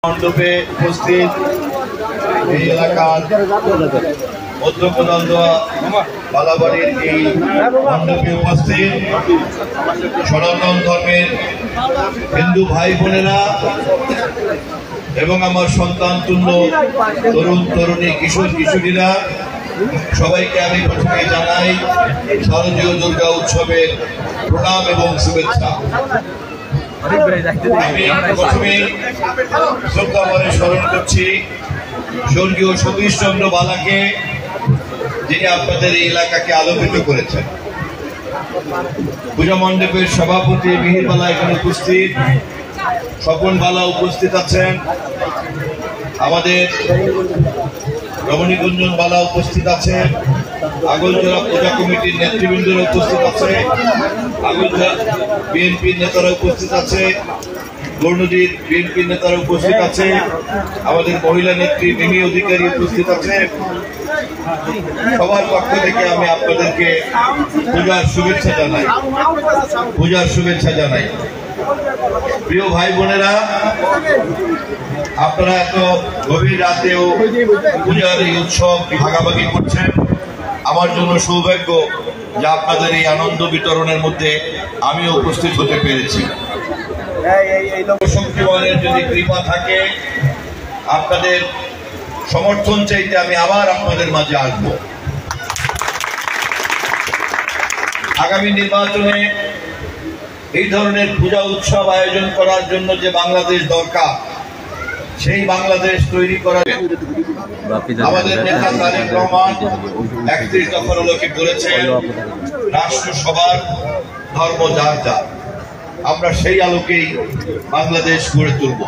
মণ্ডপে উপস্থিত এই এলাকার মধ্যপ্রধান বালাবাড়ির এই মণ্ডপে উপস্থিত সনাতন ধর্মের হিন্দু ভাই বোনেরা এবং আমার সন্তান তুল্য তরুণ তরুণী কিশোর কিশোরীরা, সবাইকে আমি প্রথমে জানাই শারদীয় দুর্গা উৎসবের প্রণাম এবং শুভেচ্ছা। আমি প্রথমে শ্রদ্ধাভরে স্মরণ করছি স্বর্গীয় সতীশ চন্দ্র বালাকে, যিনি আপনাদের এই এলাকাকে আলোকিত করেছেন। পূজা মণ্ডপের সভাপতি মিহির বালা এখানে উপস্থিত, স্বপন বালা উপস্থিত আছেন, আমাদের রমণীগুঞ্জন বালা উপস্থিত আছে, আগলজোড়া পূজা কমিটির নেতৃবৃন্দরা উপস্থিত আছে, আগলজোড়া বিএনপির নেতারা উপস্থিত আছে, গৌরনদীর বিএনপির নেতারা উপস্থিত আছে, আমাদের মহিলা নেত্রী মিমি অধিকারী উপস্থিত আছে। সবার পক্ষ থেকে আমি আপনাদেরকে পূজার শুভেচ্ছা জানাই। প্রিয় ভাই বোনেরা, আপনারা এত গভীর রাতেও পূজার এই উৎসব ভাগাভাগি করছেন। আমার জন্য সৌভাগ্য যে আপনাদের এই আনন্দ বিতরণের মধ্যে আমিও উপস্থিত হতে পেরেছি। শক্তিমানের যদি কৃপা থাকে, আপনাদের সমর্থন চাইতে আমি আবার আপনাদের মাঝে আসবো। আগামী নির্বাচনে এই ধরনের পূজা উৎসব আয়োজন করার জন্য যে বাংলাদেশ দরকার, সেই বাংলাদেশ তৈরি করার আমাদের নেতা তারেক রহমান 31 দফার আলোকে বলেছেন, রাষ্ট্র সবার, ধর্ম যার যার। আমরা সেই আলোকেই বাংলাদেশ গড়ে তুলব।